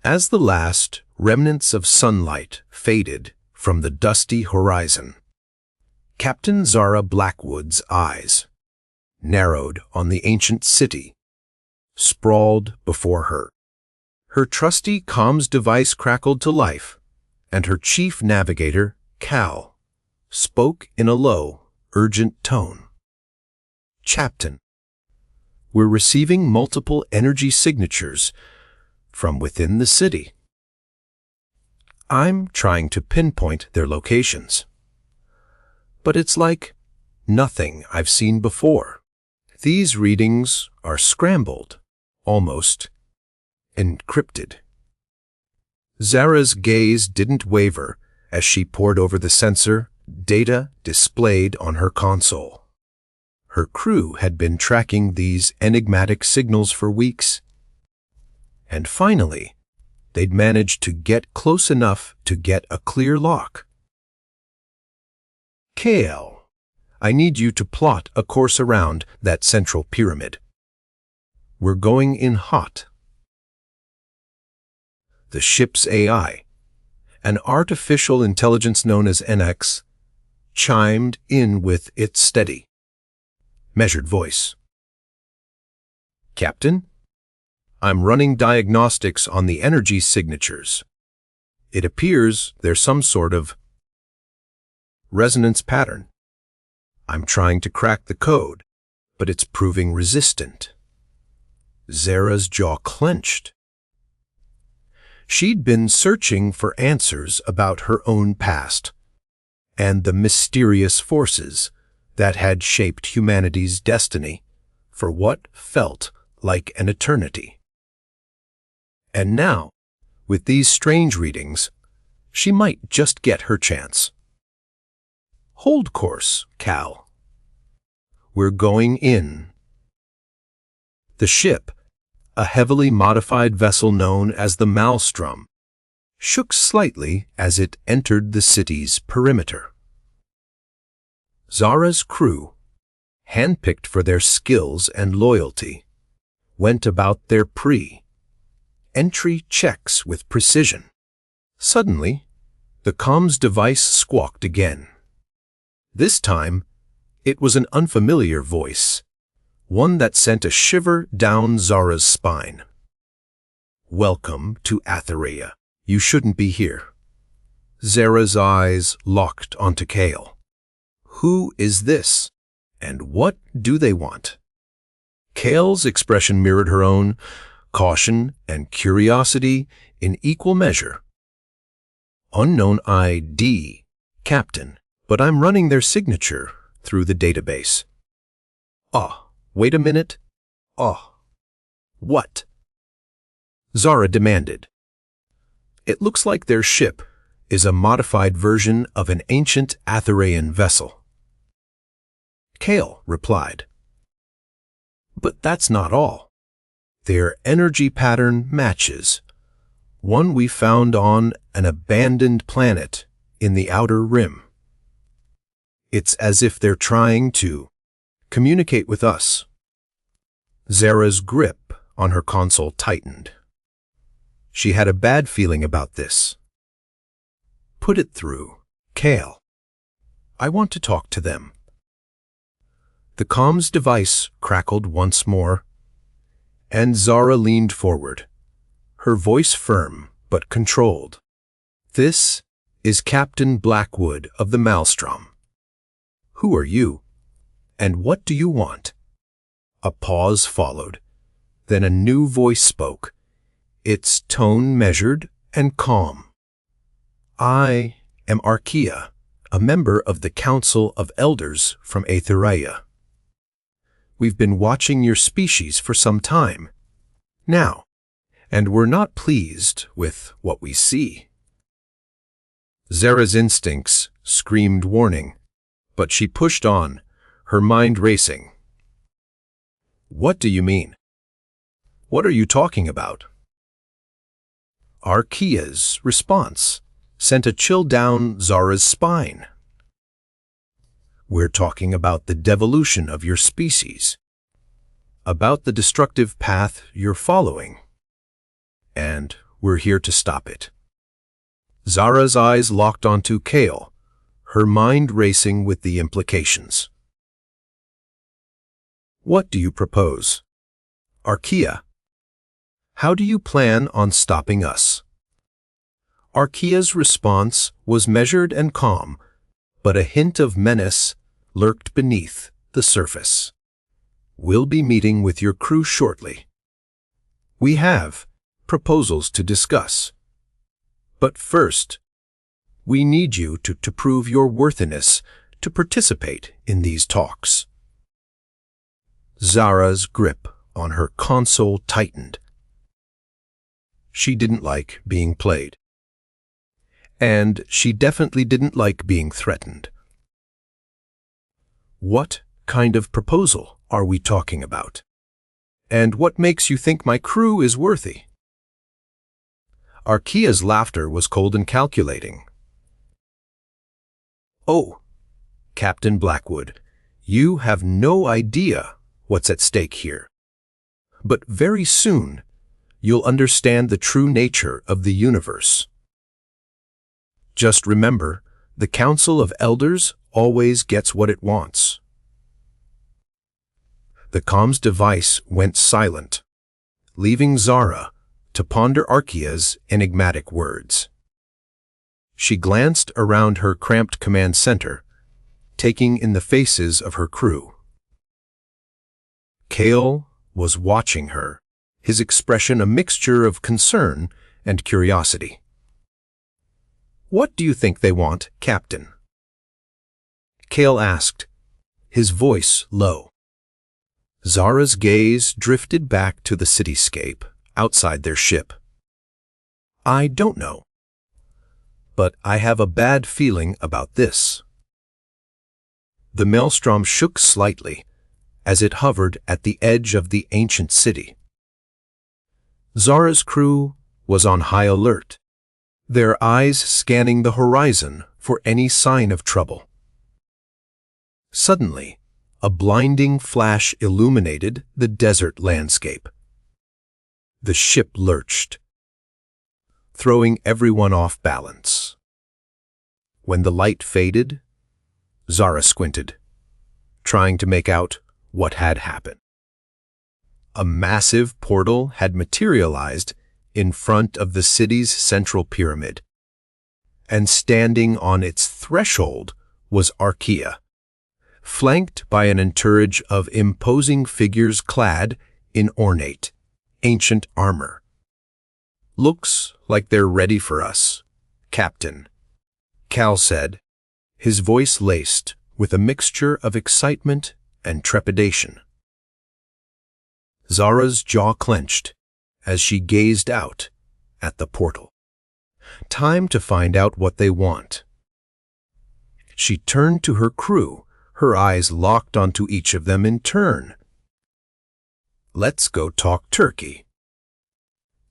As the last remnants of sunlight faded from the dusty horizon, Captain Zara Blackwood's eyes narrowed on the ancient city sprawled before her. Her trusty comms device crackled to life, and her chief navigator, Cal, spoke in a low, urgent tone. "Captain, we're receiving multiple energy signatures from within the city. I'm trying to pinpoint their locations, but it's like nothing I've seen before. These readings are scrambled, almost encrypted." Zara's gaze didn't waver as she pored over the sensor data displayed on her console. Her crew had been tracking these enigmatic signals for weeks, and finally, they'd managed to get close enough to get a clear lock. "Kale, I need you to plot a course around that central pyramid. We're going in hot." The ship's AI, an artificial intelligence known as NX, chimed in with its steady, measured voice. "Captain, I'm running diagnostics on the energy signatures. It appears there's some sort of resonance pattern. I'm trying to crack the code, but it's proving resistant." Zara's jaw clenched. She'd been searching for answers about her own past and the mysterious forces that had shaped humanity's destiny for what felt like an eternity. And now, with these strange readings, she might just get her chance. "Hold course, Cal. We're going in." The ship, a heavily modified vessel known as the Maelstrom, shook slightly as it entered the city's perimeter. Zara's crew, handpicked for their skills and loyalty, went about their pre-entry checks with precision. Suddenly, the comms device squawked again. This time, it was an unfamiliar voice, one that sent a shiver down Zara's spine. "Welcome to Atherea. You shouldn't be here." Zara's eyes locked onto Kale. "Who is this, and what do they want?" Kale's expression mirrored her own, caution and curiosity in equal measure. "Unknown ID, Captain, but I'm running their signature through the database." "Ah, wait a minute. Ah, what?" Zara demanded. "It looks like their ship is a modified version of an ancient Atherean vessel." Kale replied. "But that's not all. Their energy pattern matches one we found on an abandoned planet in the Outer Rim. It's as if they're trying to communicate with us." Zara's grip on her console tightened. She had a bad feeling about this. "Put it through, Kale. I want to talk to them." The comms device crackled once more, and Zara leaned forward, her voice firm but controlled. "This is Captain Blackwood of the Maelstrom. Who are you, and what do you want?" A pause followed, then a new voice spoke, its tone measured and calm. "I am Archaea, a member of the Council of Elders from Atherea. We've been watching your species for some time now, and we're not pleased with what we see." Zara's instincts screamed warning, but she pushed on, her mind racing. "What do you mean? What are you talking about?" Archaea's response sent a chill down Zara's spine. "We're talking about the devolution of your species, about the destructive path you're following, and we're here to stop it. Zara's eyes locked onto Kale, her mind racing with the implications. What do you propose? Archaea. How do you plan on stopping us? Archaea's response was measured and calm, but a hint of menace lurked beneath the surface. We'll be meeting with your crew shortly. We have proposals to discuss. But first, we need you to prove your worthiness to participate in these talks. Zara's grip on her console tightened. She didn't like being played. And she definitely didn't like being threatened. What kind of proposal are we talking about? And what makes you think my crew is worthy? Archaea's laughter was cold and calculating. Oh, Captain Blackwood, you have no idea what's at stake here. But very soon, you'll understand the true nature of the universe. Just remember, the Council of Elders always gets what it wants. The comms device went silent, leaving Zara to ponder Archaea's enigmatic words. She glanced around her cramped command center, taking in the faces of her crew. Kale was watching her, his expression a mixture of concern and curiosity. What do you think they want, Captain? Kale asked, his voice low. Zara's gaze drifted back to the cityscape outside their ship. I don't know. But I have a bad feeling about this. The maelstrom shook slightly as it hovered at the edge of the ancient city. Zara's crew was on high alert, their eyes scanning the horizon for any sign of trouble. Suddenly, a blinding flash illuminated the desert landscape. The ship lurched, throwing everyone off balance. When the light faded, Zara squinted, trying to make out what had happened. A massive portal had materialized in front of the city's central pyramid, and standing on its threshold was Archaea, flanked by an entourage of imposing figures clad in ornate, ancient armor. Looks like they're ready for us, Captain, Cal said, his voice laced with a mixture of excitement and trepidation. Zara's jaw clenched as she gazed out at the portal. Time to find out what they want. She turned to her crew, her eyes locked onto each of them in turn. Let's go talk turkey.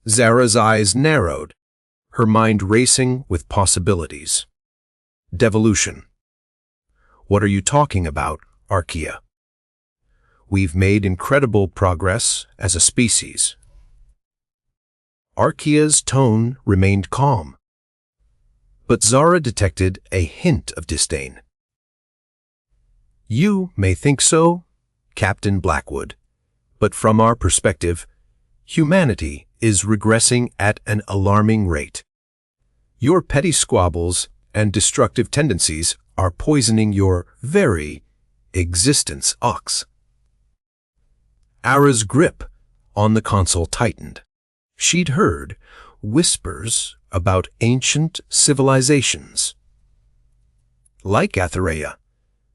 Zara's eyes narrowed, her mind racing with possibilities. Devolution. What are you talking about, Archaea? We've made incredible progress as a species. Archaea's tone remained calm, but Zara detected a hint of disdain. You may think so, Captain Blackwood, but from our perspective, humanity is regressing at an alarming rate. Your petty squabbles and destructive tendencies are poisoning your very existence, Ox. Ara's grip on the console tightened. She'd heard whispers about ancient civilizations, like Atherea,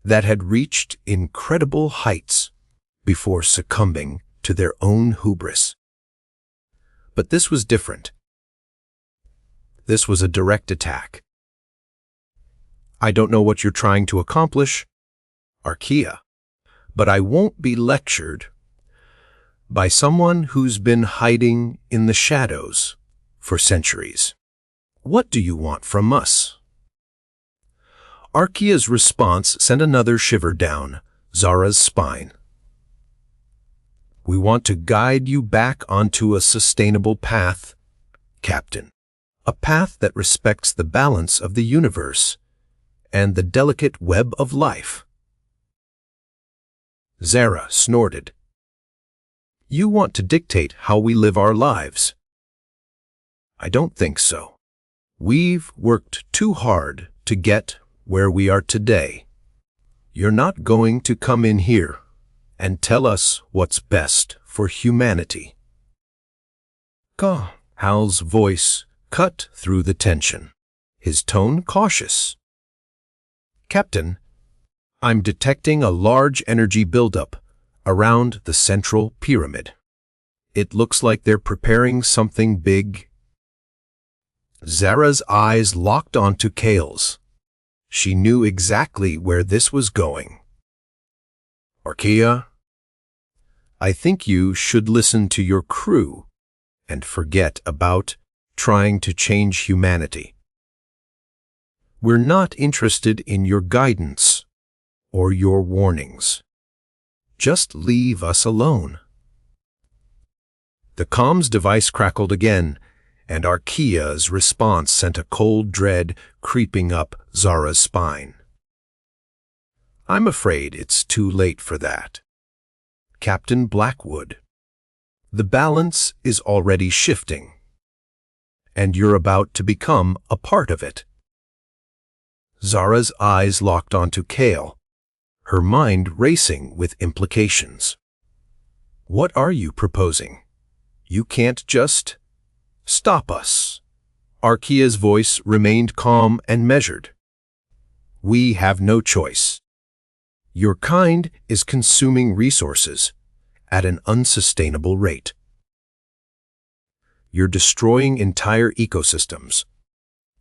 that had reached incredible heights before succumbing to their own hubris. But this was different. This was a direct attack. I don't know what you're trying to accomplish, Archaea, but I won't be lectured by someone who's been hiding in the shadows for centuries. What do you want from us? Archaea's response sent another shiver down Zara's spine. We want to guide you back onto a sustainable path Captain. A path that respects the balance of the universe and the delicate web of life. Zara snorted. You want to dictate how we live our lives? I don't think so. We've worked too hard to get where we are today. You're not going to come in here and tell us what's best for humanity. Hal's voice cut through the tension, his tone cautious. Captain, I'm detecting a large energy buildup around the central pyramid. It looks like they're preparing something big. Zara's eyes locked onto Kale's. She knew exactly where this was going. Archaea, I think you should listen to your crew and forget about trying to change humanity. We're not interested in your guidance or your warnings. Just leave us alone. The comms device crackled again, and Archaea's response sent a cold dread creeping up Zara's spine. I'm afraid it's too late for that. Captain Blackwood, the balance is already shifting, and you're about to become a part of it. Zara's eyes locked onto Kale, her mind racing with implications. What are you proposing? You can't just stop us. Archaea's voice remained calm and measured. We have no choice. Your kind is consuming resources at an unsustainable rate. You're destroying entire ecosystems,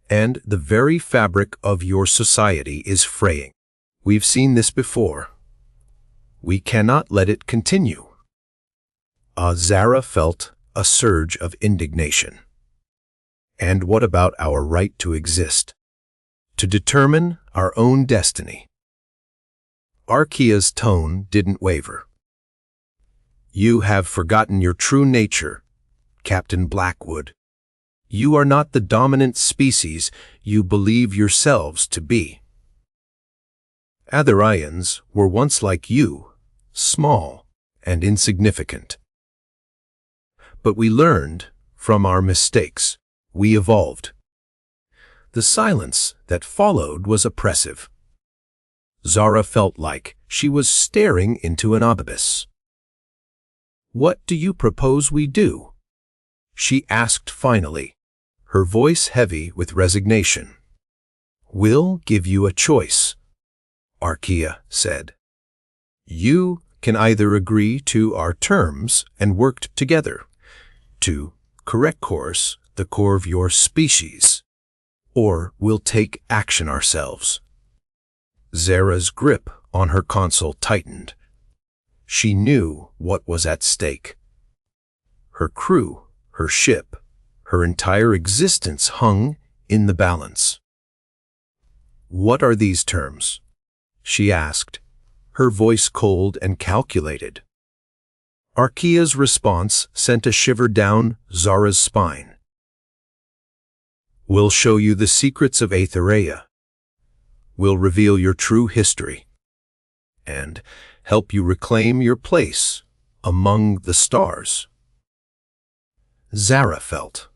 and the very fabric of your society is fraying. We've seen this before. We cannot let it continue. Zara felt a surge of indignation. And what about our right to exist? To determine our own destiny? Archaea's tone didn't waver. You have forgotten your true nature, Captain Blackwood. You are not the dominant species you believe yourselves to be. Atherians were once like you, small and insignificant. But we learned from our mistakes. We evolved. The silence that followed was oppressive. Zara felt like she was staring into an abyss. What do you propose we do? She asked finally, her voice heavy with resignation. We'll give you a choice, Archaea said. You can either agree to our terms and work together to correct course the core of your species, or we'll take action ourselves. Zara's grip on her console tightened. She knew what was at stake. Her crew, her ship, her entire existence hung in the balance. What are these terms? She asked, her voice cold and calculated. Archaea's response sent a shiver down Zara's spine. We'll show you the secrets of Aetherea. We'll reveal your true history and help you reclaim your place among the stars. Zara felt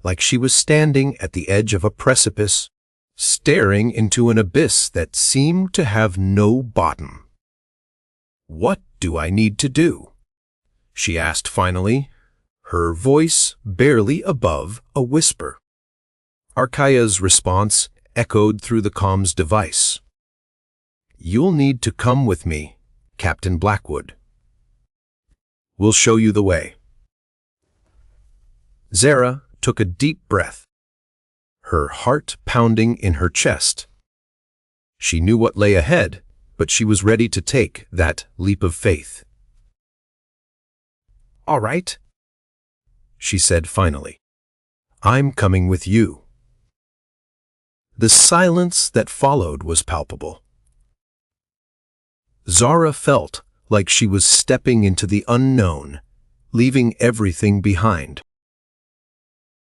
like she was standing at the edge of a precipice, staring into an abyss that seemed to have no bottom. What do I need to do? She asked finally, her voice barely above a whisper. Archaea's response echoed through the comms device. You'll need to come with me, Captain Blackwood. We'll show you the way. Zara took a deep breath, her heart pounding in her chest. She knew what lay ahead, but she was ready to take that leap of faith. All right, she said finally. I'm coming with you. The silence that followed was palpable. Zara felt like she was stepping into the unknown, leaving everything behind.